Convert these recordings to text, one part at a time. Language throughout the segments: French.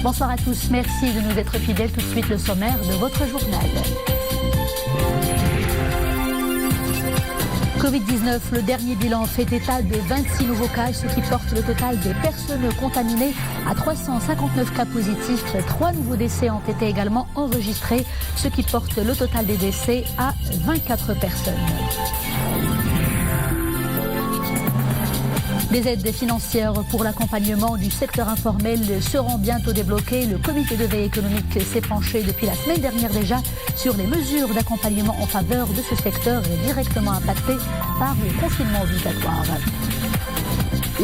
Bonsoir à tous, merci de nous être fidèles. Tout de suite le sommaire de votre journal. Covid-19, le dernier bilan fait état de 26 nouveaux cas, ce qui porte le total des personnes contaminées à 359 cas positifs. 3 nouveaux décès ont été également enregistrés, ce qui porte le total des décès à 24 personnes. Des aides financières pour l'accompagnement du secteur informel seront bientôt débloquées. Le comité de veille économique s'est penché depuis la semaine dernière déjà sur les mesures d'accompagnement en faveur de ce secteur directement impacté par le confinement obligatoire.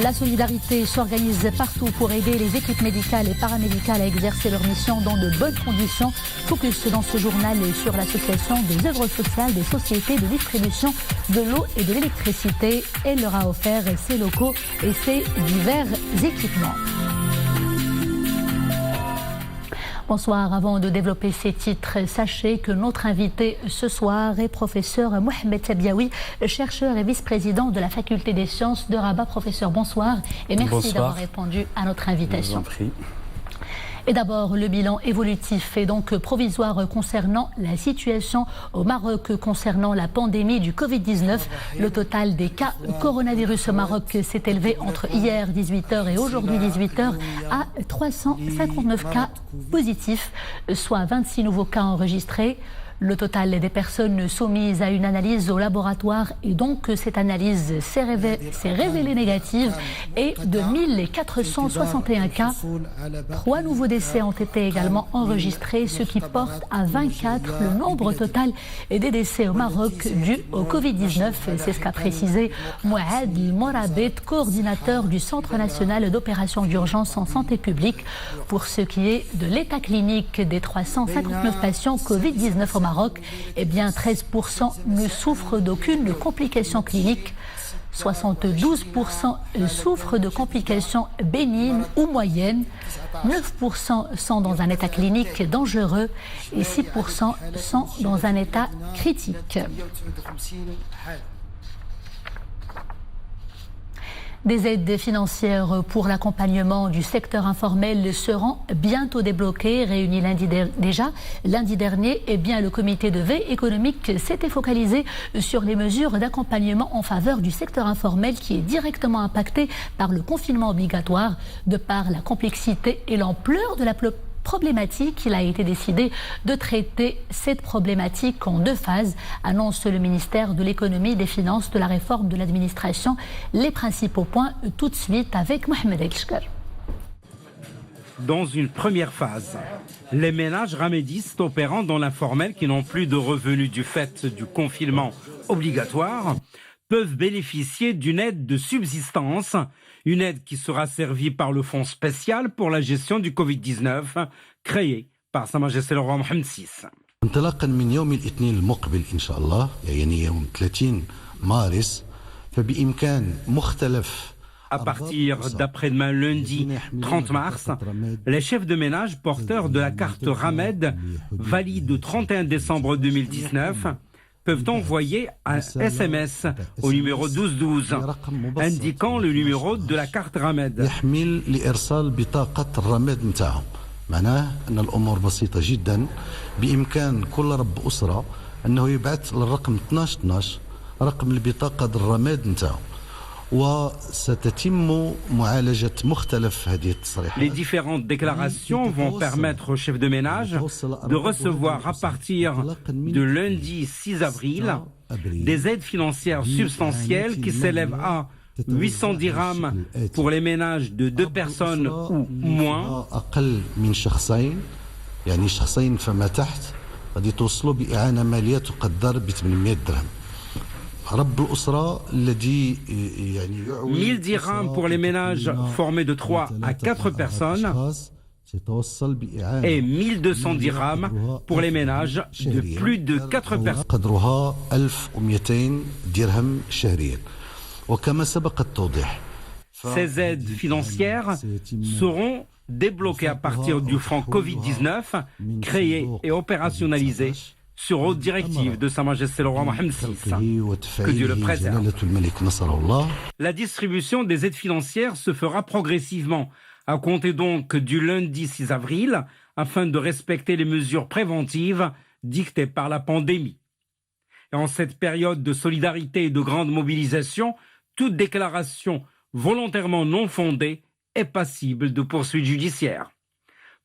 La solidarité s'organise partout pour aider les équipes médicales et paramédicales à exercer leur mission dans de bonnes conditions. Focus dans ce journal sur l'association des œuvres sociales des sociétés de distribution de l'eau et de l'électricité. Elle leur a offert ses locaux et ses divers équipements. Bonsoir. Avant de développer ces titres, sachez que notre invité ce soir est professeur Mohamed Tabiaoui, chercheur et vice-président de la faculté des sciences de Rabat. Professeur, bonsoir et merci d'avoir répondu à notre invitation. Je vous en prie. Et d'abord, le bilan évolutif et donc provisoire concernant la situation au Maroc concernant la pandémie du Covid-19. Le total des cas coronavirus au Maroc s'est élevé entre hier 18h et aujourd'hui 18h à 359 cas positifs, soit 26 nouveaux cas enregistrés. Le total des personnes soumises à une analyse au laboratoire et donc cette analyse s'est révélée négative et de 1461 cas. 3 nouveaux décès ont été également enregistrés, ce qui porte à 24 le nombre total des décès au Maroc dus au Covid-19. C'est ce qu'a précisé Mouad Morabet, coordinateur du Centre national d'opérations d'urgence en santé publique. Pour ce qui est de l'état clinique des 359 patients Covid-19 au Maroc, eh bien 13% ne souffrent d'aucune complication clinique, 72% souffrent de complications bénignes ou moyennes, 9% sont dans un état clinique dangereux et 6% sont dans un état critique. Des aides financières pour l'accompagnement du secteur informel seront bientôt débloquées. Réuni lundi dernier, eh bien, le comité de veille économique s'était focalisé sur les mesures d'accompagnement en faveur du secteur informel qui est directement impacté par le confinement obligatoire. De par la complexité et l'ampleur de la problématique, il a été décidé de traiter cette problématique en 2 phases, annonce le ministère de l'économie, des finances, de la réforme de l'administration. Les principaux points tout de suite avec Mohamed Elchkar. Dans une première phase, les ménages ramédistes opérant dans l'informel qui n'ont plus de revenus du fait du confinement obligatoire peuvent bénéficier d'une aide de subsistance, une aide qui sera servie par le Fonds spécial pour la gestion du Covid-19, créé par Sa Majesté le Roi Mohamed VI. انطلاقا من يوم الاثنين المقبل إن شاء الله يعني يوم 30 مارس فبإمكان مختلف. À partir d'après-demain, lundi 30 mars, les chefs de ménage porteurs de la carte Ramed, valide au 31 décembre 2019, peuvent envoyer un SMS au numéro 1212 indiquant le numéro de la carte Ramed. يحمل لإرسال بطاقة الرماد نتاعهم. معناه أن الأمور بسيطة جدا، بإمكان كل رب أسرة أنه يبعث للرقم 1212 رقم البطاقة الرماد نتاعهم. Les différentes déclarations vont permettre aux chefs de ménage de recevoir à partir de lundi 6 avril des aides financières substantielles qui s'élèvent à 800 dirhams pour les ménages de 2 personnes ou moins. يعني شخصين فما تحت قد يتوصلوا بإعانة مالية تقدر ب 800 درهم. 1000 dirhams pour les ménages formés de 3 à 4 personnes et 1200 dirhams pour les ménages de plus de 4 personnes. قدرها 1200 درهم شهريا. وكما سبق التوضيح. Ces aides financières seront débloquées à partir du fonds Covid-19 créé et opérationnalisé sur haute directive de Sa Majesté le Roi Mohamed VI. Que Dieu le préserve. La distribution des aides financières se fera progressivement à compter donc du lundi 6 avril, afin de respecter les mesures préventives dictées par la pandémie. Et en cette période de solidarité et de grande mobilisation, toute déclaration volontairement non fondée est passible de poursuites judiciaires.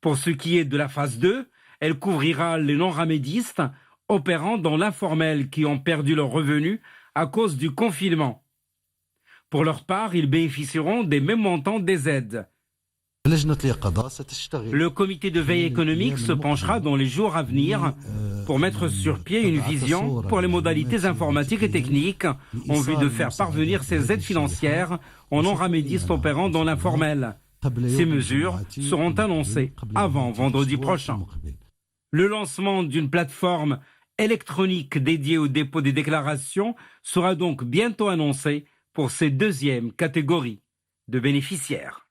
Pour ce qui est de la phase 2, elle couvrira les non-ramédistes opérant dans l'informel qui ont perdu leurs revenus à cause du confinement. Pour leur part, ils bénéficieront des mêmes montants des aides. Le comité de veille économique se penchera dans les jours à venir pour mettre sur pied une vision pour les modalités informatiques et techniques en vue de faire parvenir ces aides financières aux non-ramédistes opérant dans l'informel. Ces mesures seront annoncées avant vendredi prochain. Le lancement d'une plateforme électronique dédiée au dépôt des déclarations sera donc bientôt annoncé pour ces deuxièmes catégories de bénéficiaires.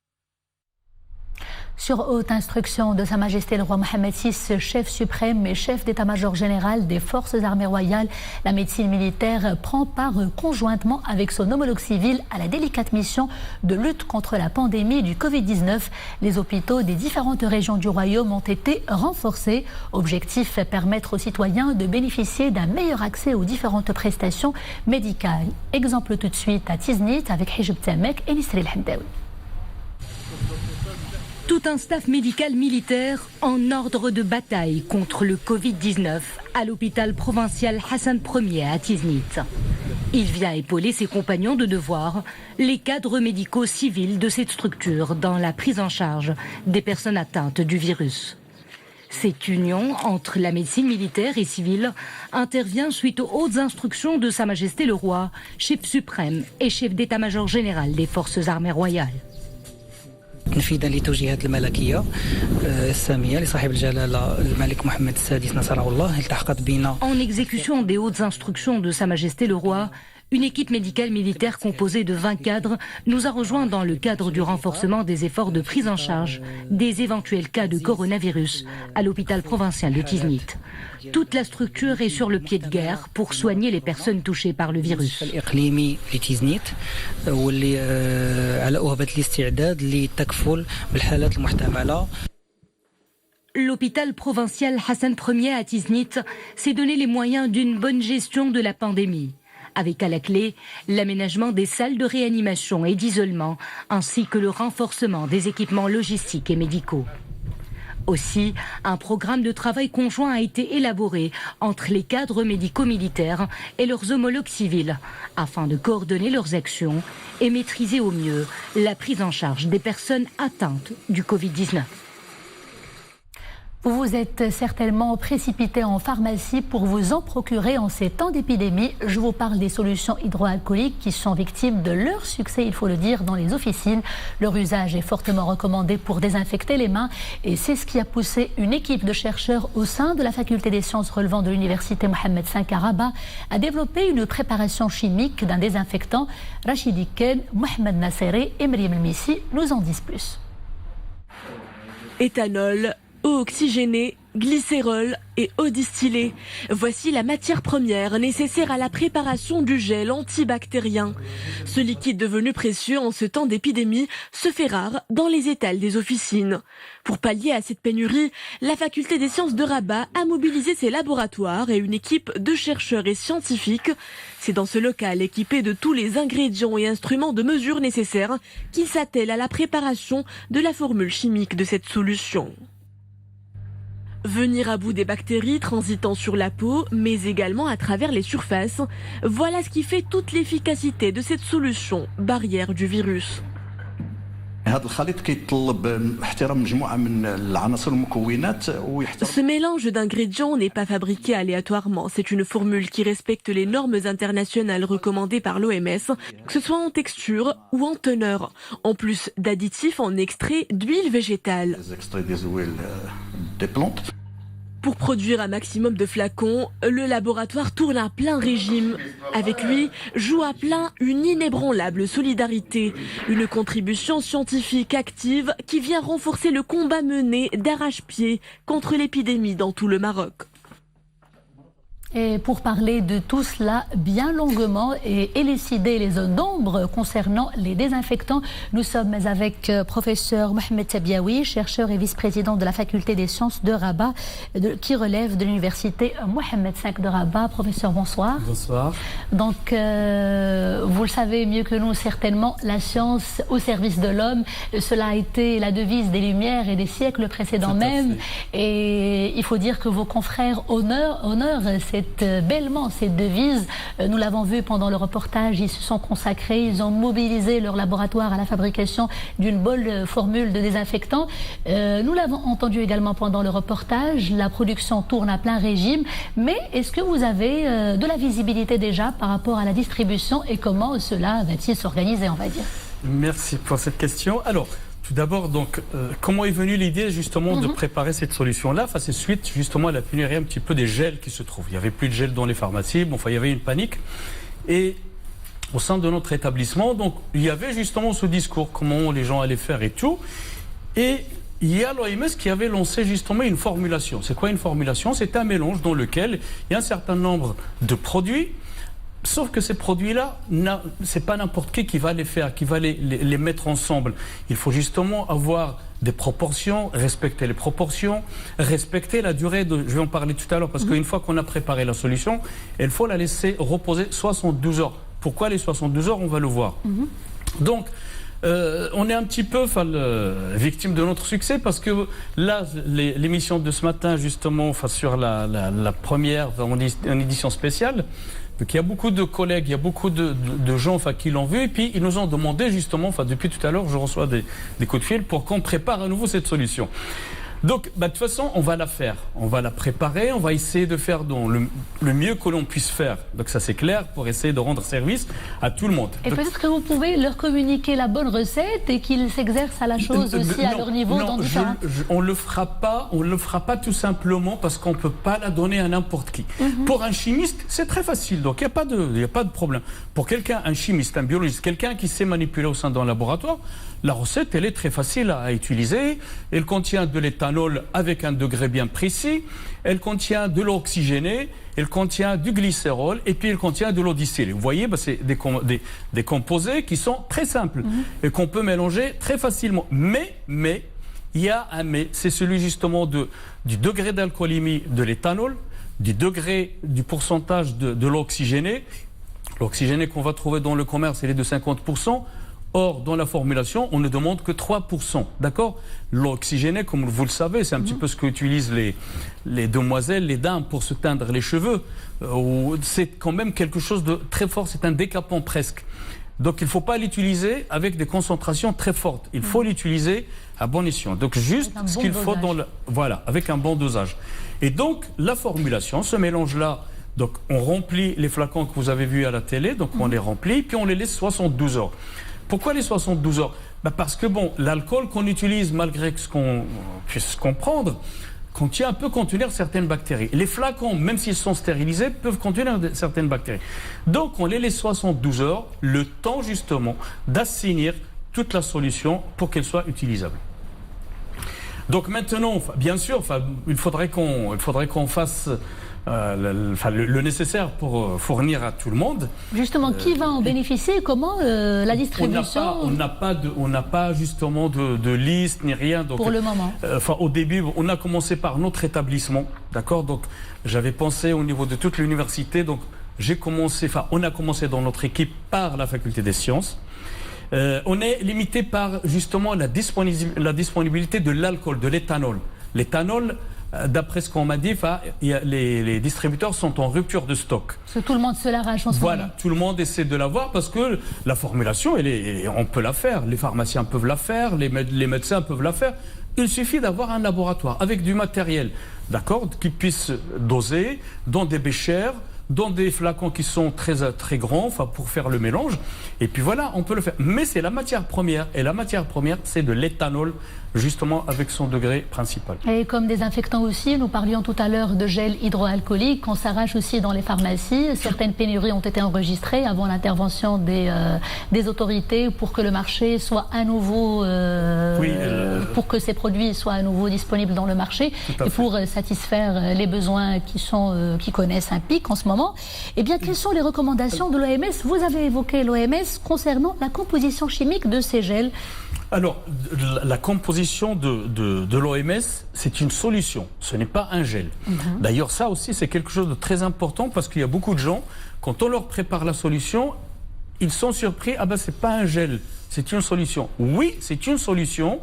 Sur haute instruction de Sa Majesté le roi Mohammed VI, chef suprême et chef d'état-major général des forces armées royales, la médecine militaire prend part conjointement avec son homologue civil à la délicate mission de lutte contre la pandémie du Covid-19. Les hôpitaux des différentes régions du royaume ont été renforcés. Objectif, permettre aux citoyens de bénéficier d'un meilleur accès aux différentes prestations médicales. Exemple tout de suite à Tiznit avec Hijab Tamek et Nisri El-Hamdaoui. Tout un staff médical militaire en ordre de bataille contre le Covid-19 à l'hôpital provincial Hassan Ier à Tiznit. Il vient épauler ses compagnons de devoir, les cadres médicaux civils de cette structure dans la prise en charge des personnes atteintes du virus. Cette union entre la médecine militaire et civile intervient suite aux hautes instructions de Sa Majesté le Roi, chef suprême et chef d'état-major général des forces armées royales. تنفيذا للتوجيهات الملكية السامية لصاحب الجلالة الملك محمد السادس نصره الله التحقت بنا. En exécution des hautes instructions de Sa Majesté le Roi, une équipe médicale militaire composée de 20 cadres nous a rejoints dans le cadre du renforcement des efforts de prise en charge des éventuels cas de coronavirus à l'hôpital provincial de Tiznit. Toute la structure est sur le pied de guerre pour soigner les personnes touchées par le virus. الإقليمي لتيزنيت واللي على أهبة الاستعداد للتكفل بالحالات المحتملة. L'hôpital provincial Hassan Ier à Tiznit s'est donné les moyens d'une bonne gestion de la pandémie, avec à la clé l'aménagement des salles de réanimation et d'isolement, ainsi que le renforcement des équipements logistiques et médicaux. Aussi, un programme de travail conjoint a été élaboré entre les cadres médico-militaires et leurs homologues civils, afin de coordonner leurs actions et maîtriser au mieux la prise en charge des personnes atteintes du Covid-19. Vous vous êtes certainement précipité en pharmacie pour vous en procurer en ces temps d'épidémie. Je vous parle des solutions hydroalcooliques qui sont victimes de leur succès, il faut le dire, dans les officines. Leur usage est fortement recommandé pour désinfecter les mains et c'est ce qui a poussé une équipe de chercheurs au sein de la faculté des sciences relevant de l'université Mohammed V à Rabat à développer une préparation chimique d'un désinfectant. Rachidi Ken, Mohamed Nasseri et Myriam El-Missi nous en disent plus. Éthanol, eau oxygénée, glycérol et eau distillée. Voici la matière première nécessaire à la préparation du gel antibactérien. Ce liquide devenu précieux en ce temps d'épidémie se fait rare dans les étals des officines. Pour pallier à cette pénurie, la faculté des sciences de Rabat a mobilisé ses laboratoires et une équipe de chercheurs et scientifiques. C'est dans ce local équipé de tous les ingrédients et instruments de mesure nécessaires qu'ils s'attellent à la préparation de la formule chimique de cette solution. Venir à bout des bactéries transitant sur la peau, mais également à travers les surfaces. Voilà ce qui fait toute l'efficacité de cette solution, barrière du virus. Ce mélange d'ingrédients n'est pas fabriqué aléatoirement. C'est une formule qui respecte les normes internationales recommandées par l'OMS, que ce soit en texture ou en teneur. En plus d'additifs en extrait d'huile végétale. Pour produire un maximum de flacons, le laboratoire tourne à plein régime. Avec lui, joue à plein une inébranlable solidarité. Une contribution scientifique active qui vient renforcer le combat mené d'arrache-pied contre l'épidémie dans tout le Maroc. Et pour parler de tout cela bien longuement et élucider les zones d'ombre concernant les désinfectants, nous sommes avec professeur Mohamed Tabiaoui, chercheur et vice-président de la faculté des sciences de Rabat, qui relève de l'université Mohamed V de Rabat. Professeur, bonsoir. Bonsoir. Donc, vous le savez mieux que nous certainement, la science au service de l'homme, cela a été la devise des Lumières et des siècles précédents même. Et il faut dire que vos confrères honorent bellement cette devise. Nous l'avons vu pendant le reportage, ils se sont consacrés, ils ont mobilisé leur laboratoire à la fabrication d'une bonne formule de désinfectant. Nous l'avons entendu également pendant le reportage, la production tourne à plein régime, mais est-ce que vous avez de la visibilité déjà par rapport à la distribution et comment cela va-t-il s'organiser, on va dire? Merci pour cette question. Alors, tout d'abord, donc, comment est venue l'idée justement de préparer cette solution-là? C'est suite justement à la pénurie un petit peu des gels qui se trouvent. Il n'y avait plus de gel dans les pharmacies, bon, il y avait une panique. Et au sein de notre établissement, donc, il y avait justement ce discours, comment les gens allaient faire et tout. Et il y a l'OMS qui avait lancé justement une formulation. C'est quoi une formulation? C'est un mélange dans lequel il y a un certain nombre de produits. Sauf que ces produits-là, c'est pas n'importe qui va les faire, qui va les mettre ensemble. Il faut justement avoir des proportions, respecter les proportions, respecter la durée de... Je vais en parler tout à l'heure, parce qu'une fois qu'on a préparé la solution, il faut la laisser reposer 72 heures. Pourquoi les 72 heures? On va le voir. Donc, on est un petit peu victime de notre succès, parce que là, l'émission de ce matin, justement, sur la première en édition spéciale, donc il y a beaucoup de collègues, il y a beaucoup de gens qui l'ont vu, et puis ils nous ont demandé justement, depuis tout à l'heure, je reçois des coups de fil pour qu'on prépare à nouveau cette solution. Donc, de toute façon, on va la faire, on va la préparer, on va essayer de faire le mieux que l'on puisse faire. Donc ça c'est clair, pour essayer de rendre service à tout le monde. Et donc, peut-être que vous pouvez leur communiquer la bonne recette et qu'ils s'exercent à la chose aussi à leur niveau dans différents... On le fera pas tout simplement parce qu'on peut pas la donner à n'importe qui. Pour un chimiste, c'est très facile, donc il y a pas de problème. Pour un chimiste, un biologiste, quelqu'un qui sait manipuler au sein d'un laboratoire, la recette, elle est très facile à utiliser. Elle contient de l'éthanol avec un degré bien précis. Elle contient de l'eau oxygénée. Elle contient du glycérol. Et puis, elle contient de l'eau distillée. Vous voyez, c'est des composés qui sont très simples et qu'on peut mélanger très facilement. Mais, il y a un mais. C'est celui justement du degré d'alcoolémie de l'éthanol, du pourcentage de l'eau oxygénée. L'oxygéné qu'on va trouver dans le commerce, elle est de 50%. Or, dans la formulation, on ne demande que 3%. D'accord? L'eau oxygénée, comme vous le savez, c'est un petit peu ce qu'utilisent les demoiselles, les dames pour se teindre les cheveux. C'est quand même quelque chose de très fort, c'est un décapant presque. Donc, il ne faut pas l'utiliser avec des concentrations très fortes. Il faut l'utiliser à bon escient. Donc, juste ce qu'il faut voilà, avec un bon dosage. Et donc, la formulation, ce mélange-là, donc, on remplit les flacons que vous avez vus à la télé, donc on les remplit, puis on les laisse 72 heures. Pourquoi les 72 heures? Parce que l'alcool qu'on utilise, malgré ce qu'on puisse comprendre, peut contenir certaines bactéries. Les flacons, même s'ils sont stérilisés, peuvent contenir certaines bactéries. Donc on les laisse 72 heures, le temps justement d'assainir toute la solution pour qu'elle soit utilisable. Donc maintenant, bien sûr, il faudrait qu'on fasse le nécessaire pour fournir à tout le monde. Justement, qui va en bénéficier? Comment la distribution? On n'a pas justement de liste ni rien. Donc, pour le moment. Au début, on a commencé par notre établissement, d'accord. Donc, j'avais pensé au niveau de toute l'université. Donc, on a commencé dans notre équipe par la faculté des sciences. On est limité par justement la disponibilité de l'alcool, de l'éthanol. L'éthanol, d'après ce qu'on m'a dit, les distributeurs sont en rupture de stock. Parce que tout le monde se l'arrache en ce moment. Voilà, tout le monde essaie de l'avoir parce que la formulation, on peut la faire. Les pharmaciens peuvent la faire, les médecins peuvent la faire. Il suffit d'avoir un laboratoire avec du matériel, d'accord, qui puisse doser dans des béchers dans des flacons qui sont très grands, enfin, pour faire le mélange. Et puis voilà, on peut le faire. Mais c'est la matière première. Et la matière première, c'est de l'éthanol, justement, avec son degré principal. Et comme désinfectant aussi, nous parlions tout à l'heure de gel hydroalcoolique qu'on s'arrache aussi dans les pharmacies. Certaines pénuries ont été enregistrées avant l'intervention des autorités pour que le marché soit à nouveau, pour que ces produits soient à nouveau disponibles dans le marché et pour satisfaire les besoins qui connaissent un pic en ce moment. Eh bien, quelles sont les recommandations de l'OMS? Vous avez évoqué l'OMS concernant la composition chimique de ces gels. Alors, la composition de l'OMS, c'est une solution, ce n'est pas un gel. D'ailleurs, ça aussi, c'est quelque chose de très important parce qu'il y a beaucoup de gens, quand on leur prépare la solution, ils sont surpris, ah ben c'est pas un gel, c'est une solution. Oui, c'est une solution,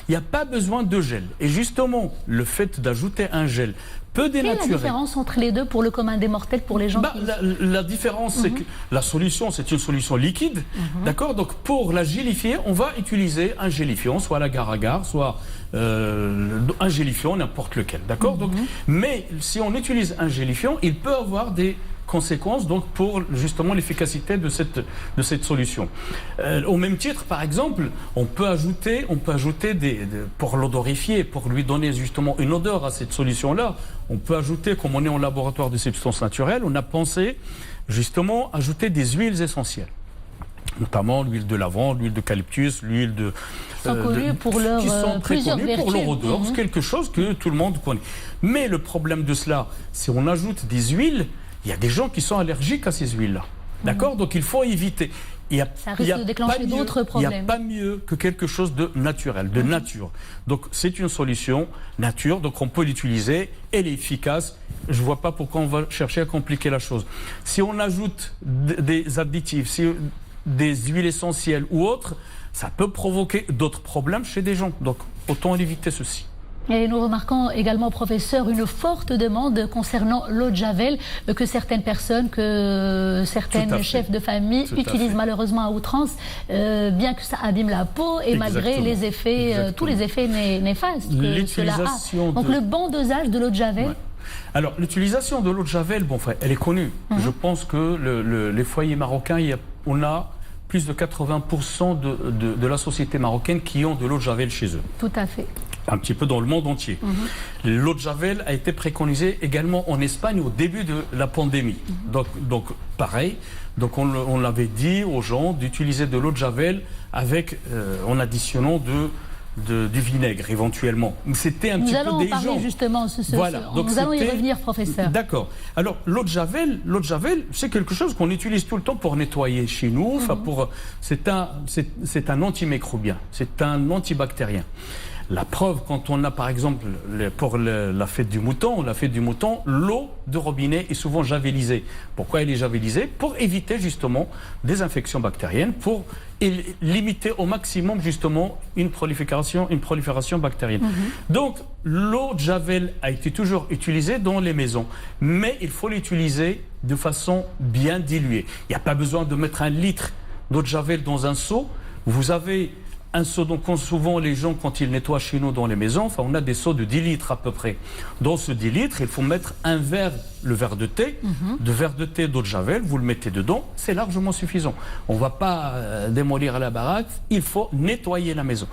il n'y a pas besoin de gel. Et justement, le fait d'ajouter un gel peut dénaturer. Quelle est la différence entre les deux pour le commun des mortels, pour les gens qui... La différence, c'est que la solution, c'est une solution liquide, d'accord? Donc pour la gélifier, on va utiliser un gélifiant, soit l'agar-agar, soit un gélifiant, n'importe lequel, d'accord? Donc, mais si on utilise un gélifiant, il peut avoir des conséquences donc pour justement l'efficacité de cette solution. Au même titre, par exemple, on peut ajouter pour l'odorifier, pour lui donner justement une odeur à cette solution-là, on peut ajouter, comme on est en laboratoire de substances naturelles, on a pensé justement ajouter des huiles essentielles. Notamment l'huile de lavande, l'huile d'eucalyptus, l'huile de... Qui sont connues pour leur odeur, c'est quelque chose que tout le monde connaît. Mais le problème de cela, si on ajoute des huiles, il y a des gens qui sont allergiques à ces huiles-là. D'accord? Donc il faut éviter. Ça risque de déclencher d'autres problèmes. Il n'y a pas mieux que quelque chose de naturel, de nature. Donc c'est une solution nature, donc on peut l'utiliser, elle est efficace. Je ne vois pas pourquoi on va chercher à compliquer la chose. Si on ajoute des additifs, des huiles essentielles ou autres, ça peut provoquer d'autres problèmes chez des gens. Donc autant éviter ceci. Et nous remarquons également, professeur, une forte demande concernant l'eau de Javel que certaines personnes, certains chefs de famille utilisent malheureusement à outrance, bien que ça abîme la peau et malgré les effets, tous les effets néfastes que cela a. Donc le bon dosage de l'eau de Javel. Ouais. Alors l'utilisation de l'eau de Javel, elle est connue. Je pense que les foyers marocains, on a plus de 80% de la société marocaine qui ont de l'eau de Javel chez eux. Tout à fait. Un petit peu dans le monde entier. L'eau de Javel a été préconisée également en Espagne au début de la pandémie. Donc pareil, donc on l'avait dit aux gens d'utiliser de l'eau de Javel en additionnant du vinaigre éventuellement. C'était un petit peu déligeant. Nous allons en parler justement. Nous allons y revenir, professeur. D'accord. Alors l'eau de Javel, c'est quelque chose qu'on utilise tout le temps pour nettoyer chez nous. C'est un antimicrobien, c'est un antibactérien. La preuve, quand on a par exemple pour la fête du mouton, l'eau de robinet est souvent javelisée. Pourquoi elle est javelisée? Pour éviter justement des infections bactériennes, pour limiter au maximum justement une prolifération bactérienne. Donc l'eau de Javel a été toujours utilisée dans les maisons, mais il faut l'utiliser de façon bien diluée. Il n'y a pas besoin de mettre 1 litre d'eau de Javel dans un seau. Vous avez un seau, donc souvent les gens quand ils nettoient chez nous dans les maisons, on a des seaux de 10 litres à peu près. Dans ce 10 litres, il faut mettre le verre de thé, d'eau de Javel, vous le mettez dedans, c'est largement suffisant. On ne va pas démolir la baraque, il faut nettoyer la maison.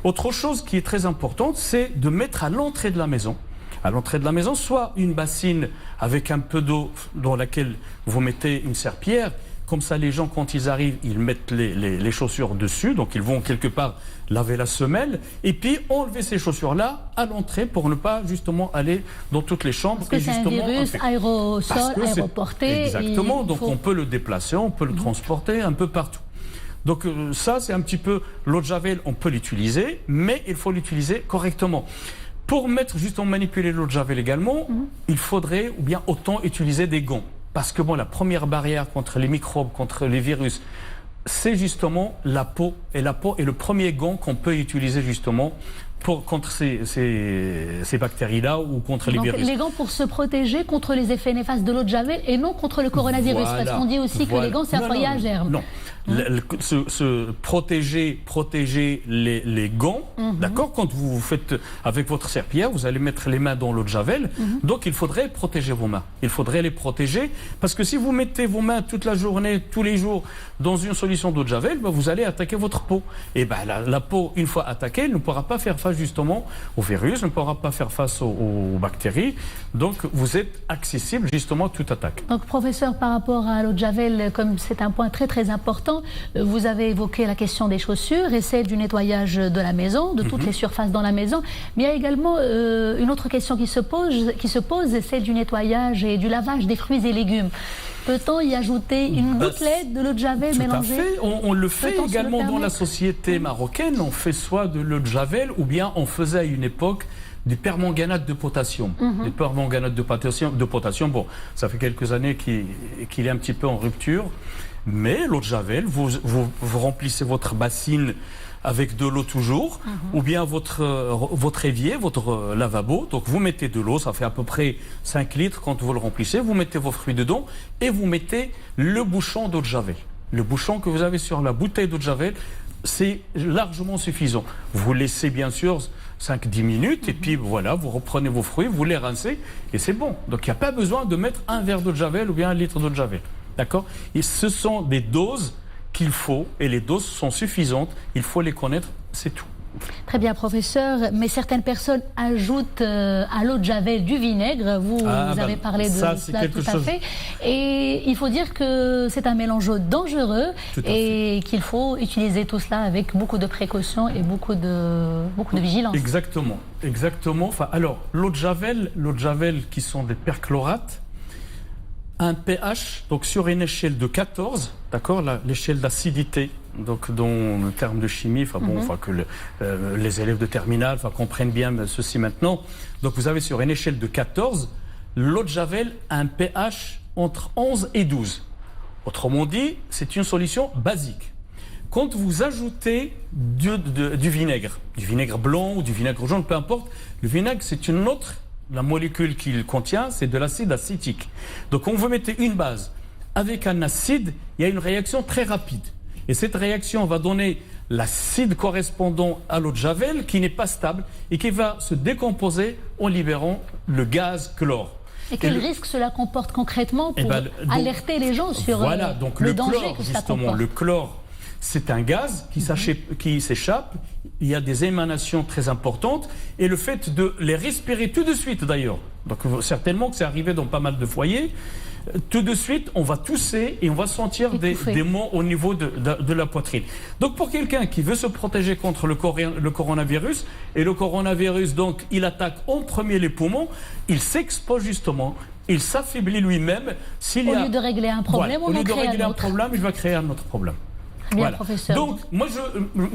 Autre chose qui est très importante, c'est de mettre à l'entrée de la maison. À l'entrée de la maison, soit une bassine avec un peu d'eau dans laquelle vous mettez une serpillière. Comme ça, les gens, quand ils arrivent, ils mettent les chaussures dessus. Donc, ils vont quelque part laver la semelle. Et puis, enlever ces chaussures-là à l'entrée pour ne pas, justement, aller dans toutes les chambres. Parce que c'est un virus aérosol, aéroporté. Exactement. Donc, on peut le déplacer, on peut le transporter un peu partout. Donc, ça, c'est un petit peu... L'eau de Javel, on peut l'utiliser, mais il faut l'utiliser correctement. Pour manipuler l'eau de Javel également, il faudrait, ou bien autant utiliser des gants. Parce que la première barrière contre les microbes, contre les virus, c'est justement la peau. Et la peau est le premier gant qu'on peut utiliser justement contre ces bactéries-là ou contre les virus. Les gants pour se protéger contre les effets néfastes de l'eau de Javel et non contre le coronavirus. Parce qu'on dit aussi que les gants, c'est un foyer à germes. Non. se protéger les gants, d'accord. Quand vous faites avec votre serpillière, vous allez mettre les mains dans l'eau de javel. Donc il faudrait protéger vos mains. Il faudrait les protéger parce que si vous mettez vos mains toute la journée, tous les jours dans une solution d'eau de javel, vous allez attaquer votre peau. Et la peau, une fois attaquée, ne pourra pas faire face justement au virus, ne pourra pas faire face aux bactéries. Donc vous êtes accessible justement à toute attaque. Donc professeur, par rapport à l'eau de javel, comme c'est un point très très important, vous avez évoqué la question des chaussures et celle du nettoyage de la maison, de toutes les surfaces dans la maison. Mais il y a également une autre question qui se pose, c'est celle du nettoyage et du lavage des fruits et légumes. Peut-on y ajouter une gouttelette de l'eau de javel mélangée? Tout à fait. On le fait également dans la société marocaine. On fait soit de l'eau de javel ou bien on faisait à une époque du permanganate de potassium. Du permanganate de potassium, bon, ça fait quelques années qu'il est un petit peu en rupture. Mais l'eau de javel, vous remplissez votre bassine avec de l'eau toujours, ou bien votre évier, votre lavabo. Donc vous mettez de l'eau, ça fait à peu près 5 litres quand vous le remplissez. Vous mettez vos fruits dedans et vous mettez le bouchon d'eau de javel. Le bouchon que vous avez sur la bouteille d'eau de javel, c'est largement suffisant. Vous laissez bien sûr 5-10 minutes et puis voilà, vous reprenez vos fruits, vous les rincez et c'est bon. Donc il n'y a pas besoin de mettre un verre d'eau de javel ou bien un litre d'eau de javel. D'accord? Et ce sont des doses qu'il faut et les doses sont suffisantes. Il faut les connaître, c'est tout. Très bien, professeur. Mais certaines personnes ajoutent à l'eau de javel du vinaigre. Vous avez parlé de cela tout à fait. Et il faut dire que c'est un mélange dangereux et qu'il faut utiliser tout cela avec beaucoup de précautions et beaucoup de vigilance. Exactement. Enfin, alors, l'eau de javel qui sont des perchlorates, un pH, donc sur une échelle de 14, d'accord, l'échelle d'acidité, donc dans le terme de chimie, que les élèves de terminale comprennent bien ceci maintenant. Donc vous avez sur une échelle de 14, l'eau de javel a un pH entre 11 et 12. Autrement dit, c'est une solution basique. Quand vous ajoutez du vinaigre blanc ou du vinaigre jaune, peu importe, le vinaigre c'est une autre. La molécule qu'il contient, c'est de l'acide acétique. Donc, quand vous mettez une base avec un acide, il y a une réaction très rapide. Et cette réaction va donner l'acide correspondant à l'eau de javel qui n'est pas stable et qui va se décomposer en libérant le gaz chlore. Et quel risque cela comporte concrètement pour alerter les gens sur le danger chlore, que cela comporte? Le chlore, c'est un gaz qui s'échappe. Il y a des émanations très importantes et le fait de les respirer tout de suite d'ailleurs, donc certainement que c'est arrivé dans pas mal de foyers, tout de suite on va tousser et on va sentir des maux au niveau de la poitrine. Donc pour quelqu'un qui veut se protéger contre le coronavirus, et le coronavirus donc il attaque en premier les poumons, il s'expose justement, il s'affaiblit lui-même. Au lieu de régler un problème, au lieu de régler un problème, il va créer un autre problème. Bien, professeur. Donc, moi,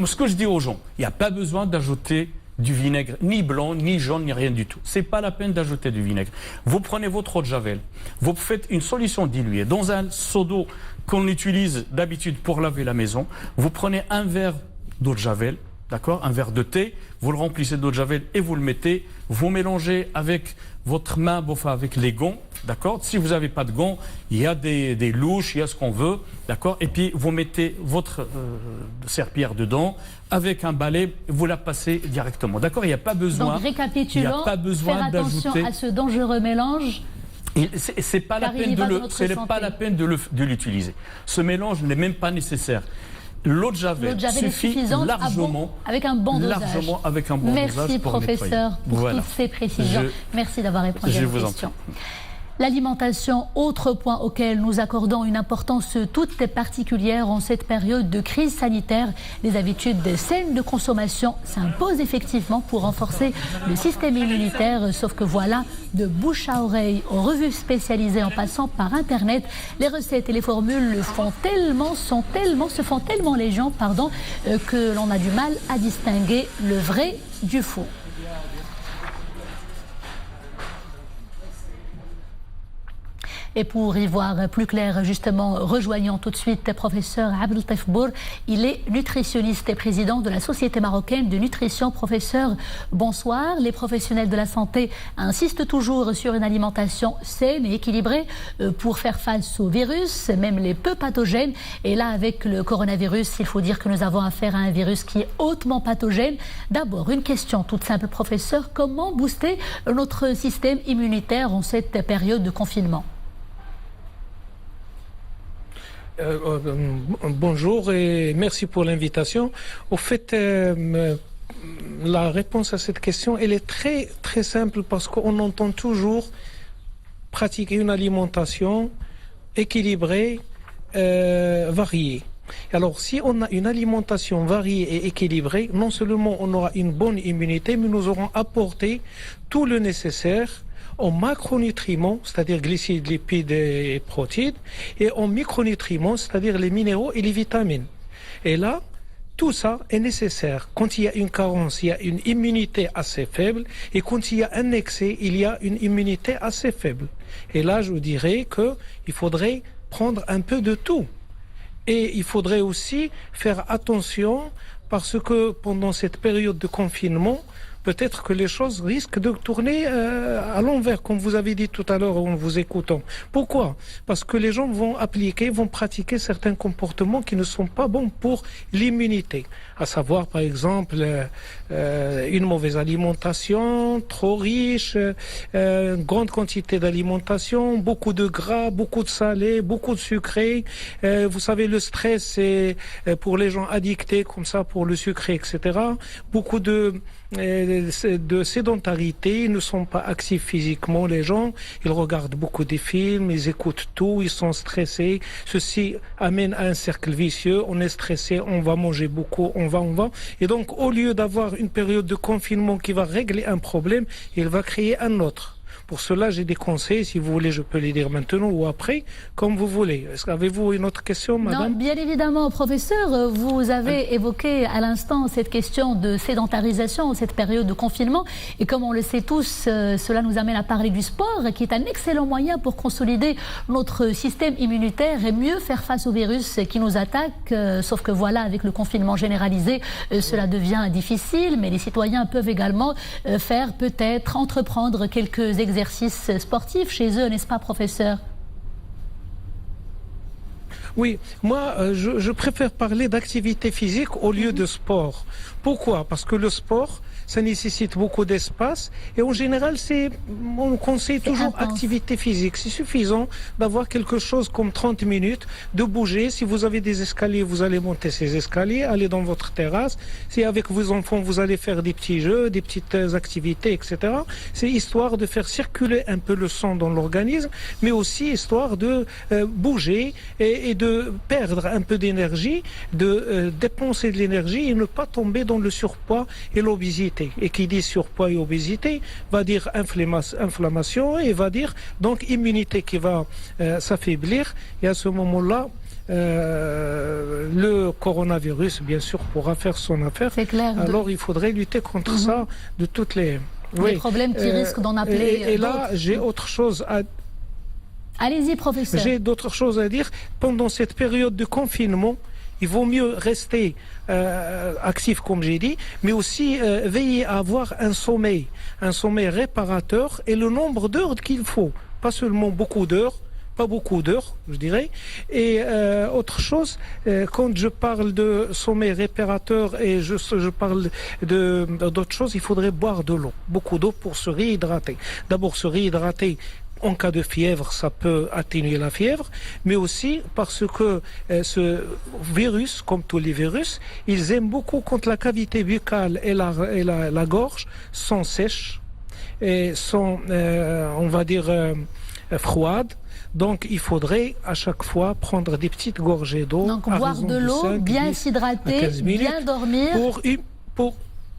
ce que je dis aux gens, il n'y a pas besoin d'ajouter du vinaigre, ni blanc, ni jaune, ni rien du tout. Ce n'est pas la peine d'ajouter du vinaigre. Vous prenez votre eau de javel, vous faites une solution diluée dans un seau d'eau qu'on utilise d'habitude pour laver la maison. Vous prenez un verre d'eau de javel, d'accord, un verre de thé, vous le remplissez d'eau de javel et vous le mettez, vous mélangez avec votre main, avec les gants, d'accord. Si vous n'avez pas de gants, il y a des louches, il y a ce qu'on veut, d'accord. Et puis vous mettez votre serpillière dedans, avec un balai, vous la passez directement, d'accord. Il n'y a pas besoin. Donc récapitulons, faire attention à ce dangereux mélange. C'est pas la peine de l'utiliser. Ce mélange n'est même pas nécessaire. L'eau de javel suffit largement avec un bon dosage. Merci professeur pour toutes ces précisions. Merci d'avoir répondu à nos questions. L'alimentation, autre point auquel nous accordons une importance toute particulière en cette période de crise sanitaire. Les habitudes saines de consommation s'imposent effectivement pour renforcer le système immunitaire. Sauf que voilà, de bouche à oreille aux revues spécialisées en passant par Internet, les recettes et les formules se font tellement légion, que l'on a du mal à distinguer le vrai du faux. Et pour y voir plus clair, justement, rejoignons tout de suite professeur Abdeltif Bour. Il est nutritionniste et président de la Société marocaine de nutrition. Professeur, bonsoir. Les professionnels de la santé insistent toujours sur une alimentation saine et équilibrée pour faire face au virus, même les peu pathogènes. Et là, avec le coronavirus, il faut dire que nous avons affaire à un virus qui est hautement pathogène. D'abord, une question toute simple, professeur. Comment booster notre système immunitaire en cette période de confinement? Bonjour et merci pour l'invitation. Au fait, la réponse à cette question, elle est très très simple parce qu'on entend toujours pratiquer une alimentation équilibrée, variée. Alors, si on a une alimentation variée et équilibrée, non seulement on aura une bonne immunité, mais nous aurons apporté tout le nécessaire en macronutriments, c'est-à-dire glucides, lipides et protéines, et en micronutriments, c'est-à-dire les minéraux et les vitamines. Et là, tout ça est nécessaire. Quand il y a une carence, il y a une immunité assez faible, et quand il y a un excès, il y a une immunité assez faible. Et là, je vous dirais qu'il faudrait prendre un peu de tout. Et il faudrait aussi faire attention parce que pendant cette période de confinement, peut-être que les choses risquent de tourner à l'envers, comme vous avez dit tout à l'heure en vous écoutant. Pourquoi? Parce que les gens vont pratiquer certains comportements qui ne sont pas bons pour l'immunité. À savoir, par exemple, une mauvaise alimentation, trop riche, une grande quantité d'alimentation, beaucoup de gras, beaucoup de salé, beaucoup de sucré. Vous savez, le stress, c'est pour les gens addictés, comme ça, pour le sucré, etc. Beaucoup de sédentarité, ils ne sont pas actifs physiquement, les gens, ils regardent beaucoup de films, ils écoutent tout, ils sont stressés, ceci amène à un cercle vicieux, on est stressé, on va manger beaucoup, on va, et donc au lieu d'avoir une période de confinement qui va régler un problème, il va créer un autre. Pour cela, j'ai des conseils, si vous voulez, je peux les dire maintenant ou après, comme vous voulez. Avez-vous une autre question, madame? Non, bien évidemment, professeur, vous avez évoqué à l'instant cette question de sédentarisation, cette période de confinement, et comme on le sait tous, cela nous amène à parler du sport, qui est un excellent moyen pour consolider notre système immunitaire et mieux faire face au virus qui nous attaque, sauf que voilà, avec le confinement généralisé, cela devient difficile, mais les citoyens peuvent également faire peut-être entreprendre quelques exercices sportifs chez eux, n'est-ce pas, professeur? Oui, moi, je préfère parler d'activité physique au lieu de sport. Pourquoi? Parce que le sport, ça nécessite beaucoup d'espace et en général, on conseille toujours activité physique. C'est suffisant d'avoir quelque chose comme 30 minutes, de bouger. Si vous avez des escaliers, vous allez monter ces escaliers, aller dans votre terrasse. Si avec vos enfants, vous allez faire des petits jeux, des petites activités, etc. C'est histoire de faire circuler un peu le sang dans l'organisme, mais aussi histoire de bouger et de perdre un peu d'énergie, de dépenser de l'énergie et ne pas tomber dans le surpoids et l'obésité. Et qui dit surpoids et obésité va dire inflammation et va dire donc immunité qui va s'affaiblir. Et à ce moment-là, le coronavirus, bien sûr, pourra faire son affaire. C'est clair. Alors il faudrait lutter contre ça de toutes les... Les problèmes qui risquent d'en appeler. Et là, j'ai autre chose à... Allez-y, professeur. J'ai d'autres choses à dire. Pendant cette période de confinement, il vaut mieux rester actif, comme j'ai dit, mais aussi veiller à avoir un sommeil réparateur et le nombre d'heures qu'il faut. Pas seulement beaucoup d'heures, pas beaucoup d'heures, je dirais. Et autre chose, quand je parle de sommeil réparateur et je parle d'autres choses, il faudrait boire de l'eau, beaucoup d'eau pour se réhydrater. D'abord se réhydrater. En cas de fièvre, ça peut atténuer la fièvre, mais aussi parce que ce virus, comme tous les virus, ils aiment beaucoup quand la cavité buccale et la gorge sont sèches et sont, on va dire, froides. Donc, il faudrait à chaque fois prendre des petites gorgées d'eau. Donc, boire de l'eau, bien s'hydrater, bien dormir.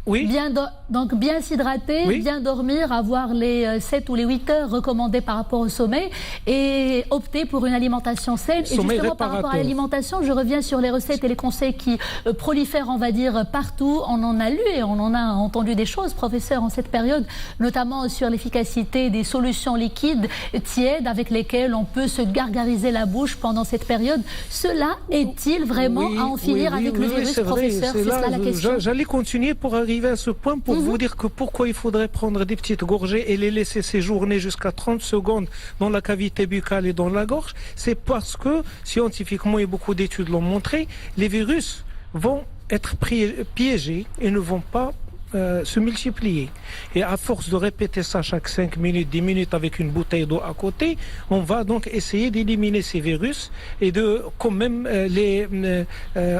Oui. Donc bien s'hydrater, Oui. bien dormir, avoir les 7 ou les 8 heures recommandées par rapport au sommeil et opter pour une alimentation saine. Sommeil et justement par rapport à l'alimentation, je reviens sur les recettes et les conseils qui prolifèrent, on va dire, partout. On en a lu et on en a entendu des choses, professeur, en cette période, notamment sur l'efficacité des solutions liquides tièdes avec lesquelles on peut se gargariser la bouche pendant cette période. Cela est-il vraiment à en finir avec le virus, professeur? C'est cela la question. J'allais continuer pour arriver à ce point pour vous dire que pourquoi il faudrait prendre des petites gorgées et les laisser séjourner jusqu'à 30 secondes dans la cavité buccale et dans la gorge. C'est parce que, scientifiquement, et beaucoup d'études l'ont montré, les virus vont être piégés et ne vont pas se multiplier. Et à force de répéter ça chaque 5 minutes, 10 minutes avec une bouteille d'eau à côté, on va donc essayer d'éliminer ces virus et de quand même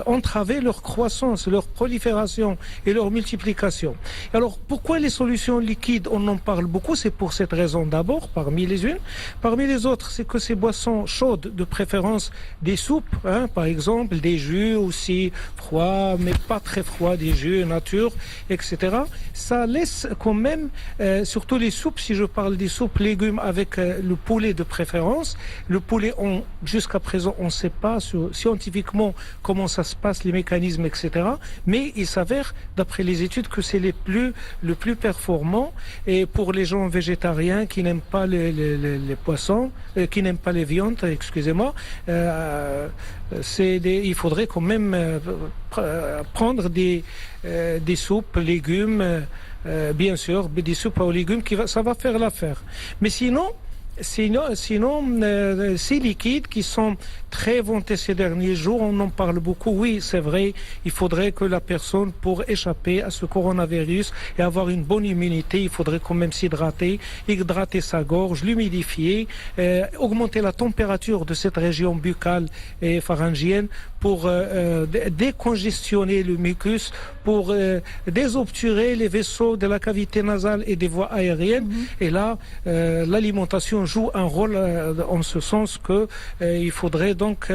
entraver leur croissance, leur prolifération et leur multiplication. Alors pourquoi les solutions liquides, on en parle beaucoup? C'est pour cette raison d'abord, parmi les unes. Parmi les autres, c'est que ces boissons chaudes, de préférence des soupes, par exemple, des jus aussi froids, mais pas très froids, des jus nature, etc. Ça laisse quand même, surtout les soupes, si je parle des soupes légumes avec le poulet de préférence, le poulet, jusqu'à présent, on ne sait pas scientifiquement comment ça se passe, les mécanismes, etc. Mais il s'avère, d'après les études, que c'est le plus performant. Et pour les gens végétariens qui n'aiment pas les poissons, qui n'aiment pas les viandes, excusez-moi, il faudrait quand même prendre des soupes, légumes, bien sûr, des soupes aux légumes, ça va faire l'affaire. Mais sinon, ces liquides qui sont très vantés ces derniers jours, on en parle beaucoup. Oui, c'est vrai, il faudrait que la personne, pour échapper à ce coronavirus et avoir une bonne immunité, il faudrait quand même s'hydrater, hydrater sa gorge, l'humidifier, augmenter la température de cette région buccale et pharyngienne pour décongestionner le mucus, pour désobturer les vaisseaux de la cavité nasale et des voies aériennes. Et là, l'alimentation joue un rôle en ce sens que il faudrait donc,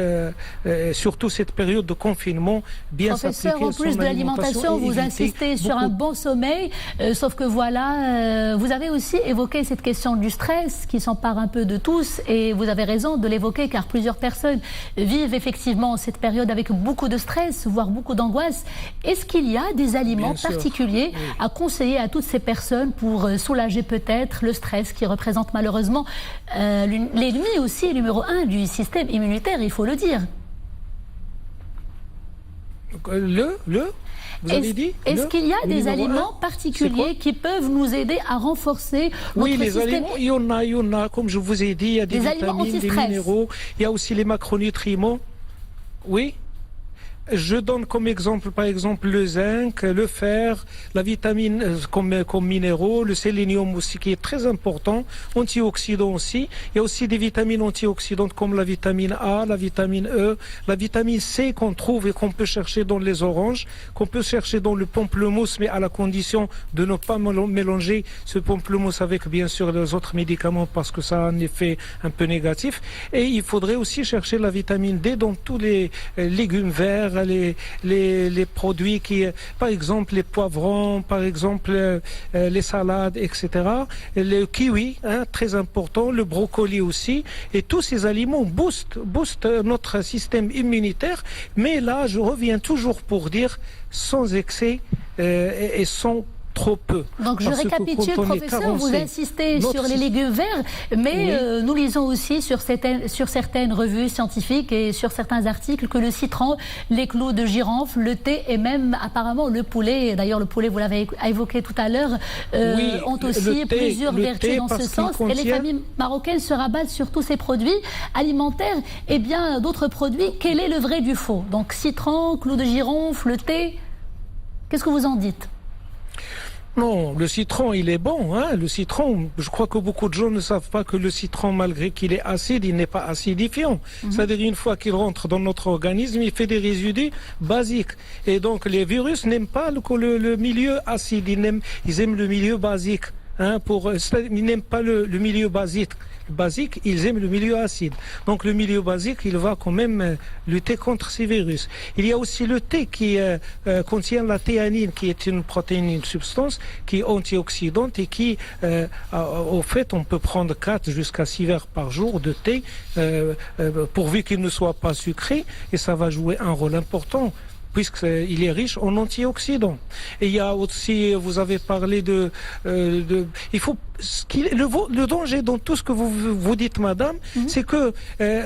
surtout cette période de confinement, bien s'appliquer. Professeur, en plus de l'alimentation, vous insistez sur un bon sommeil, sauf que voilà, vous avez aussi évoqué cette question du stress qui s'empare un peu de tous, et vous avez raison de l'évoquer car plusieurs personnes vivent effectivement cette période avec beaucoup de stress, voire beaucoup d'angoisse. Est-ce qu'il y a des aliments particuliers à conseiller à toutes ces personnes pour soulager peut-être le stress qui représente malheureusement l'ennemi aussi numéro 1 du système immunitaire, il faut le dire? Vous avez dit Est-ce qu'il y a des aliments particuliers qui peuvent nous aider à renforcer notre système? Oui, les aliments, il y en a, comme je vous ai dit, il y a des vitamines, des minéraux, il y a aussi les macronutriments. Oui. Je donne comme exemple, par exemple, le zinc, le fer, la vitamine comme minéraux, le sélénium aussi qui est très important, antioxydants aussi. Il y a aussi des vitamines antioxydantes comme la vitamine A, la vitamine E, la vitamine C qu'on trouve et qu'on peut chercher dans les oranges, qu'on peut chercher dans le pamplemousse, mais à la condition de ne pas mélanger ce pamplemousse avec bien sûr les autres médicaments parce que ça a un effet un peu négatif. Et il faudrait aussi chercher la vitamine D dans tous les légumes verts, les produits qui, par exemple les poivrons, par exemple les salades, etc. Le kiwi, très important, le brocoli aussi, et tous ces aliments boostent notre système immunitaire. Mais là, je reviens toujours pour dire sans excès et sans trop peu. Donc je récapitule, professeur, vous insistez sur les légumes verts, mais nous lisons aussi sur certaines revues scientifiques et sur certains articles que le citron, les clous de girofle, le thé et même apparemment le poulet, d'ailleurs le poulet vous l'avez évoqué tout à l'heure, ont aussi plusieurs vertus dans ce sens. Et les familles marocaines se rabattent sur tous ces produits alimentaires et bien d'autres produits. Quel est le vrai du faux? Donc citron, clous de girofle, le thé, qu'est-ce que vous en dites? Non, le citron, il est bon. Le citron, je crois que beaucoup de gens ne savent pas que le citron, malgré qu'il est acide, il n'est pas acidifiant. C'est-à-dire, une fois qu'il rentre dans notre organisme, il fait des résidus basiques. Et donc, les virus n'aiment pas le milieu acide, ils aiment le milieu basique. Ils n'aiment pas le milieu basique, ils aiment le milieu acide. Donc le milieu basique, il va quand même lutter contre ces virus. Il y a aussi le thé qui contient la théanine, qui est une protéine, une substance qui est antioxydante et qui, au fait, on peut prendre 4 jusqu'à 6 verres par jour de thé, pourvu qu'il ne soit pas sucré, et ça va jouer un rôle important, puisqu'il est riche en antioxydants. Et il y a aussi, vous avez parlé il faut, le danger dans tout ce que vous dites, madame, c'est que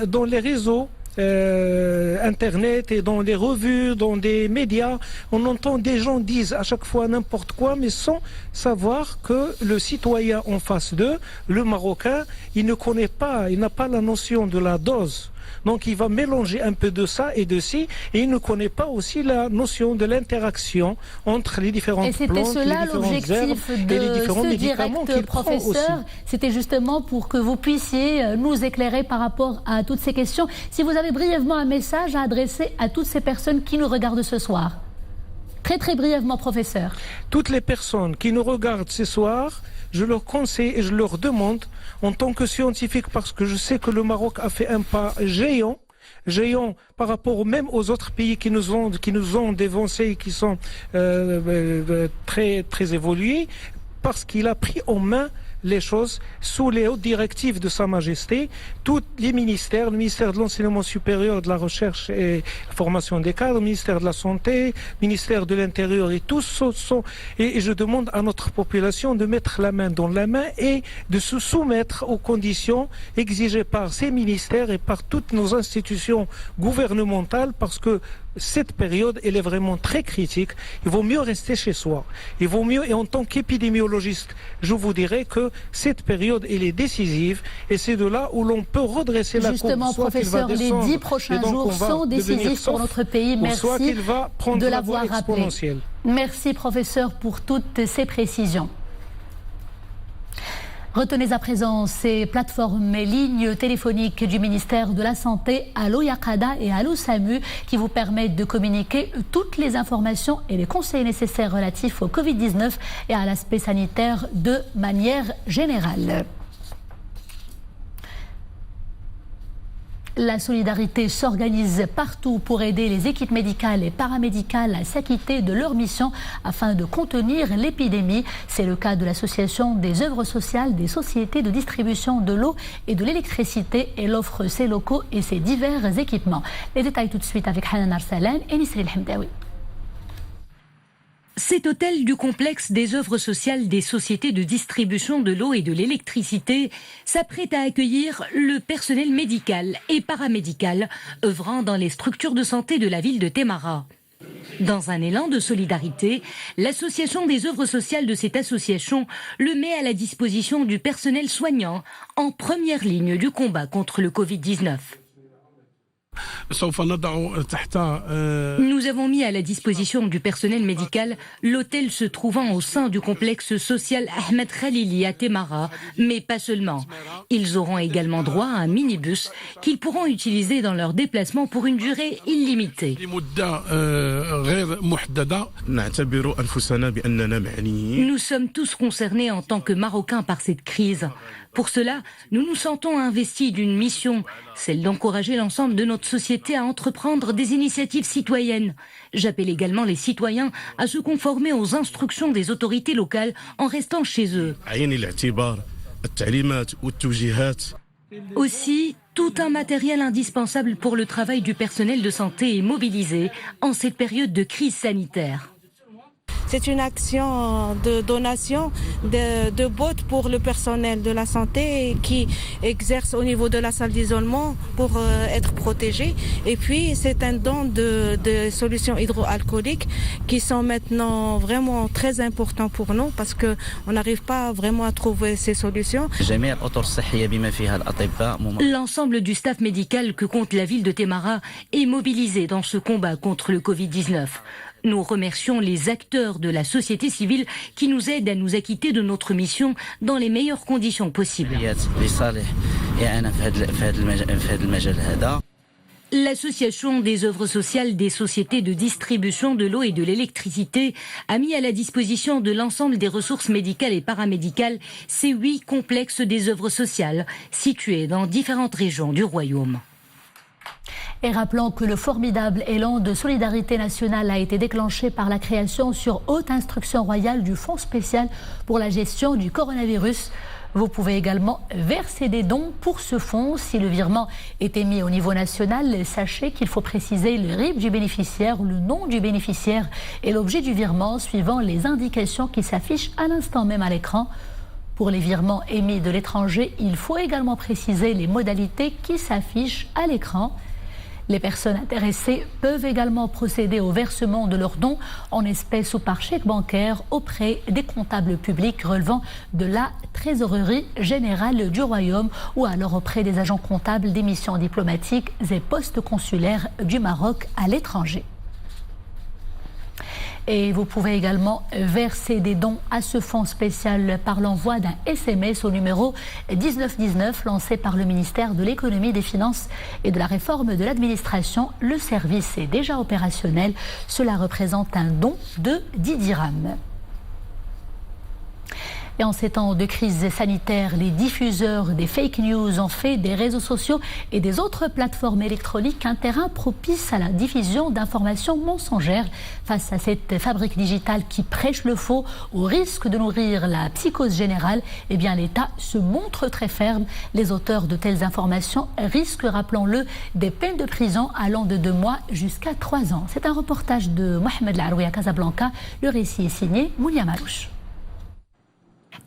dans les réseaux, Internet et dans les revues, dans des médias, on entend des gens disent à chaque fois n'importe quoi, mais sans savoir que le citoyen en face d'eux, le Marocain, il ne connaît pas, il n'a pas la notion de la dose. Donc il va mélanger un peu de ça et de ci, et il ne connaît pas aussi la notion de l'interaction entre les différentes plantes, et c'était cela l'objectif de ce direct, professeur. C'était justement pour que vous puissiez nous éclairer par rapport à toutes ces questions. Si vous avez brièvement un message à adresser à toutes ces personnes qui nous regardent ce soir. Très très brièvement, professeur. Toutes les personnes qui nous regardent ce soir, je leur conseille et je leur demande, en tant que scientifique, parce que je sais que le Maroc a fait un pas géant par rapport même aux autres pays qui nous ont dévancés et qui sont très très évolués, parce qu'il a pris en main les choses sous les hautes directives de Sa Majesté. Tous les ministères, le ministère de l'Enseignement supérieur, de la Recherche et la Formation des cadres, le ministère de la Santé, le ministère de l'Intérieur, et tous et je demande à notre population de mettre la main dans la main et de se soumettre aux conditions exigées par ces ministères et par toutes nos institutions gouvernementales, parce que cette période, elle est vraiment très critique. Il vaut mieux rester chez soi. Il vaut mieux, et en tant qu'épidémiologiste, je vous dirais que cette période, elle est décisive, et c'est de là où l'on peut redresser la courbe. Justement, professeur, les 10 prochains jours sont décisifs pour notre pays. Merci de l'avoir rappelé. Merci, professeur, pour toutes ces précisions. Retenez à présent ces plateformes et lignes téléphoniques du ministère de la Santé, Allo Yaqada et Allo SAMU, qui vous permettent de communiquer toutes les informations et les conseils nécessaires relatifs au Covid-19 et à l'aspect sanitaire de manière générale. La solidarité s'organise partout pour aider les équipes médicales et paramédicales à s'acquitter de leur mission afin de contenir l'épidémie. C'est le cas de l'association des œuvres sociales des sociétés de distribution de l'eau et de l'électricité. Elle offre ses locaux et ses divers équipements. Les détails tout de suite avec Hanan Arsalan et Nisril Hamdaoui. Cet hôtel du complexe des œuvres sociales des sociétés de distribution de l'eau et de l'électricité s'apprête à accueillir le personnel médical et paramédical œuvrant dans les structures de santé de la ville de Témara. Dans un élan de solidarité, l'association des œuvres sociales de cette association le met à la disposition du personnel soignant en première ligne du combat contre le Covid-19. Nous avons mis à la disposition du personnel médical l'hôtel se trouvant au sein du complexe social Ahmed Khalili à Témara, mais pas seulement. Ils auront également droit à un minibus qu'ils pourront utiliser dans leurs déplacements pour une durée illimitée. Nous sommes tous concernés en tant que Marocains par cette crise. Pour cela, nous nous sentons investis d'une mission, celle d'encourager l'ensemble de notre société à entreprendre des initiatives citoyennes. J'appelle également les citoyens à se conformer aux instructions des autorités locales en restant chez eux. Aussi, tout un matériel indispensable pour le travail du personnel de santé est mobilisé en cette période de crise sanitaire. C'est une action de donation de bottes pour le personnel de la santé qui exerce au niveau de la salle d'isolement pour être protégé. Et puis c'est un don de solutions hydroalcooliques qui sont maintenant vraiment très importants pour nous parce qu'on n'arrive pas vraiment à trouver ces solutions. L'ensemble du staff médical que compte la ville de Témara est mobilisé dans ce combat contre le Covid-19. Nous remercions les acteurs de la société civile qui nous aident à nous acquitter de notre mission dans les meilleures conditions possibles. L'association des œuvres sociales des sociétés de distribution de l'eau et de l'électricité a mis à la disposition de l'ensemble des ressources médicales et paramédicales ces 8 complexes des œuvres sociales situés dans différentes régions du royaume. Et rappelons que le formidable élan de solidarité nationale a été déclenché par la création sur haute instruction royale du Fonds spécial pour la gestion du coronavirus. Vous pouvez également verser des dons pour ce fonds. Si le virement est émis au niveau national, sachez qu'il faut préciser le RIB du bénéficiaire, le nom du bénéficiaire et l'objet du virement suivant les indications qui s'affichent à l'instant même à l'écran. Pour les virements émis de l'étranger, il faut également préciser les modalités qui s'affichent à l'écran. Les personnes intéressées peuvent également procéder au versement de leurs dons en espèces ou par chèque bancaire auprès des comptables publics relevant de la Trésorerie générale du Royaume ou alors auprès des agents comptables des missions diplomatiques et postes consulaires du Maroc à l'étranger. Et vous pouvez également verser des dons à ce fonds spécial par l'envoi d'un SMS au numéro 1919 lancé par le ministère de l'Économie, des Finances et de la Réforme de l'Administration. Le service est déjà opérationnel. Cela représente un don de 10 dirhams. Et en ces temps de crise sanitaire, les diffuseurs des fake news ont fait des réseaux sociaux et des autres plateformes électroniques un terrain propice à la diffusion d'informations mensongères. Face à cette fabrique digitale qui prêche le faux au risque de nourrir la psychose générale, eh bien l'État se montre très ferme. Les auteurs de telles informations risquent, rappelons-le, des peines de prison allant de 2 mois jusqu'à 3 ans. C'est un reportage de Mohamed Laroui à Casablanca. Le récit est signé Mounia Marouche.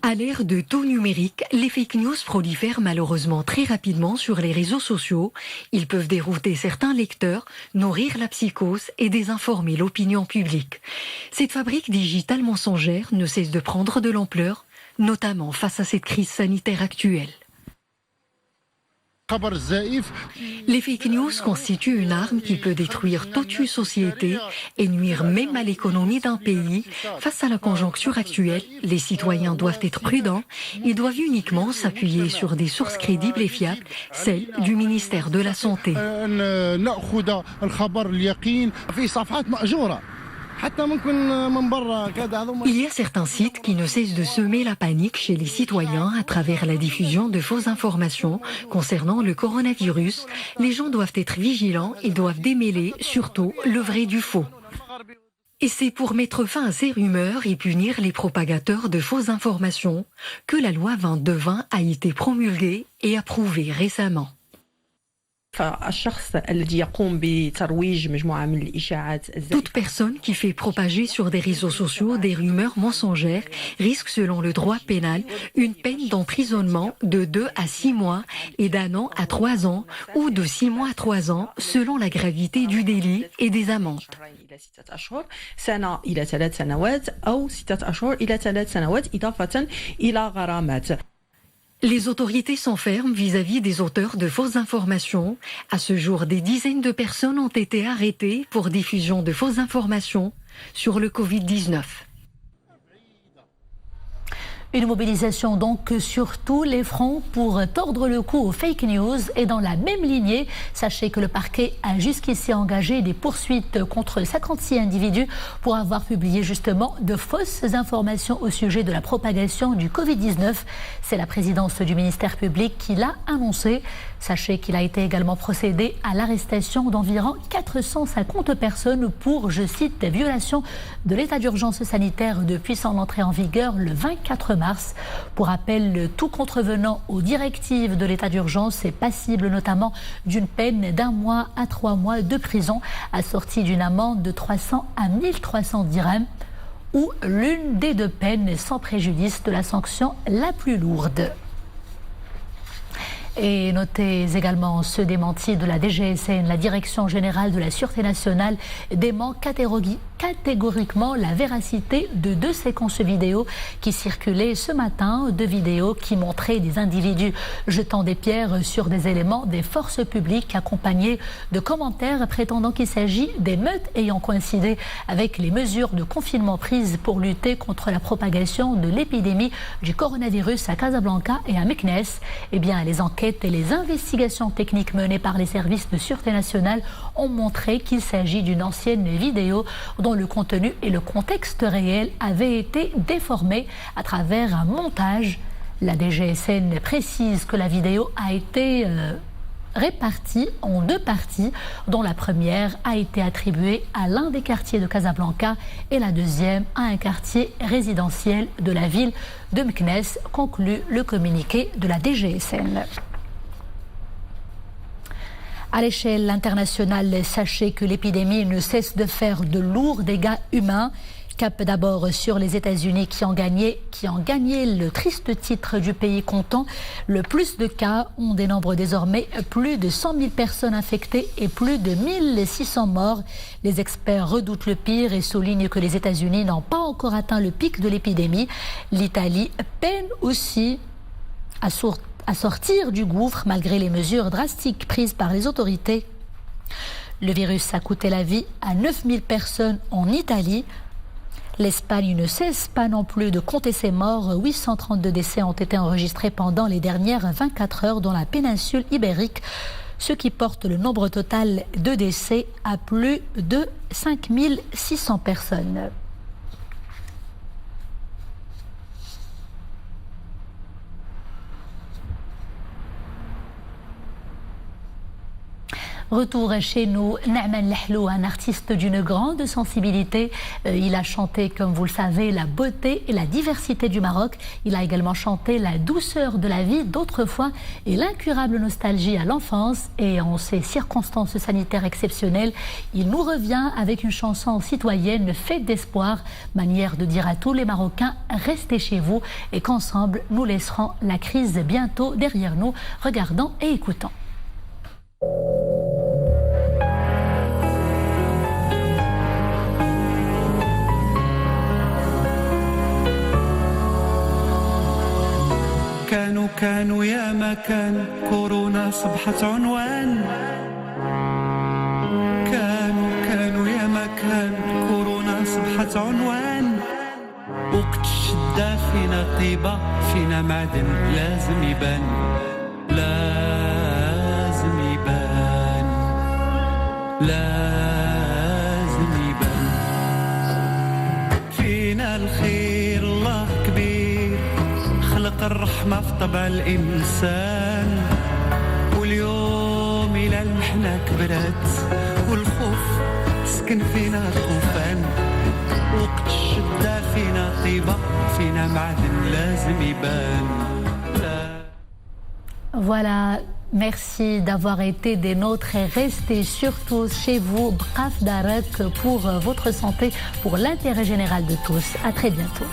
À l'ère de tout numérique, les fake news prolifèrent malheureusement très rapidement sur les réseaux sociaux. Ils peuvent dérouter certains lecteurs, nourrir la psychose et désinformer l'opinion publique. Cette fabrique digitale mensongère ne cesse de prendre de l'ampleur, notamment face à cette crise sanitaire actuelle. Les fake news constituent une arme qui peut détruire toute une société et nuire même à l'économie d'un pays. Face à la conjoncture actuelle, les citoyens doivent être prudents et doivent uniquement s'appuyer sur des sources crédibles et fiables, celles du ministère de la Santé. Il y a certains sites qui ne cessent de semer la panique chez les citoyens à travers la diffusion de fausses informations concernant le coronavirus. Les gens doivent être vigilants et doivent démêler surtout le vrai du faux. Et c'est pour mettre fin à ces rumeurs et punir les propagateurs de fausses informations que la loi 2220 a été promulguée et approuvée récemment. Toute personne qui fait propager sur des réseaux sociaux des rumeurs mensongères risque, selon le droit pénal, une peine d'emprisonnement de 2 à 6 mois et d'1 an à 3 ans ou de 6 mois à 3 ans selon la gravité du délit et des amendes. Les autorités sont fermes vis-à-vis des auteurs de fausses informations. À ce jour, des dizaines de personnes ont été arrêtées pour diffusion de fausses informations sur le Covid-19. Une mobilisation donc sur tous les fronts pour tordre le cou aux fake news. Et dans la même lignée, sachez que le parquet a jusqu'ici engagé des poursuites contre 56 individus pour avoir publié justement de fausses informations au sujet de la propagation du Covid-19. C'est la présidence du ministère public qui l'a annoncé. Sachez qu'il a été également procédé à l'arrestation d'environ 450 personnes pour, je cite, violation de l'état d'urgence sanitaire depuis son entrée en vigueur le 24 mars. Pour rappel, tout contrevenant aux directives de l'état d'urgence est passible notamment d'une peine d'1 mois à 3 mois de prison, assortie d'une amende de 300 à 1300 dirhams ou l'une des 2 peines sans préjudice de la sanction la plus lourde. Et notez également ce démenti de la DGSN. La Direction Générale de la Sûreté Nationale dément catégoriquement la véracité de 2 séquences vidéo qui circulaient ce matin. 2 vidéos qui montraient des individus jetant des pierres sur des éléments des forces publiques, accompagnés de commentaires prétendant qu'il s'agit d'émeutes ayant coïncidé avec les mesures de confinement prises pour lutter contre la propagation de l'épidémie du coronavirus à Casablanca et à Meknès. Eh bien, les enquêtes enquêtes et les investigations techniques menées par les services de sûreté nationale ont montré qu'il s'agit d'une ancienne vidéo dont le contenu et le contexte réel avaient été déformés à travers un montage. La DGSN précise que la vidéo a été répartie en 2 parties, dont la première a été attribuée à l'un des quartiers de Casablanca et la deuxième à un quartier résidentiel de la ville de Meknès, conclut le communiqué de la DGSN. À l'échelle internationale, sachez que l'épidémie ne cesse de faire de lourds dégâts humains. Cap d'abord sur les États-Unis qui ont gagné le triste titre du pays comptant le plus de cas. On dénombre désormais plus de 100 000 personnes infectées et plus de 1600 morts. Les experts redoutent le pire et soulignent que les États-Unis n'ont pas encore atteint le pic de l'épidémie. L'Italie peine aussi à sortir du gouffre malgré les mesures drastiques prises par les autorités. Le virus a coûté la vie à 9000 personnes en Italie. L'Espagne ne cesse pas non plus de compter ses morts. 832 décès ont été enregistrés pendant les dernières 24 heures dans la péninsule ibérique, ce qui porte le nombre total de décès à plus de 5600 personnes. Retour chez nous, Naaman Lahlou, un artiste d'une grande sensibilité. Il a chanté, comme vous le savez, la beauté et la diversité du Maroc. Il a également chanté la douceur de la vie d'autrefois et l'incurable nostalgie à l'enfance. Et en ces circonstances sanitaires exceptionnelles, il nous revient avec une chanson citoyenne, Fête d'espoir, manière de dire à tous les Marocains, restez chez vous et qu'ensemble, nous laisserons la crise bientôt derrière nous. Regardons et écoutons. كانوا يا ما كان كورونا صبحت عنوان كانوا يا ما كان كورونا صبحت عنوان وقت الشدة فينا طيبة فينا معدن لازم يبان لازم يبان فينا الخير الله كبير خلق الرحمة في طبع الإنسان واليوم إلى المحنة كبرت والخوف سكن فينا الطوفان وقت الشدة فينا طيبة فينا معدن لازم يبان. Voilà, merci d'avoir été des nôtres et restez surtout chez vous, Bqaf Darak, pour votre santé, pour l'intérêt général de tous. À très bientôt.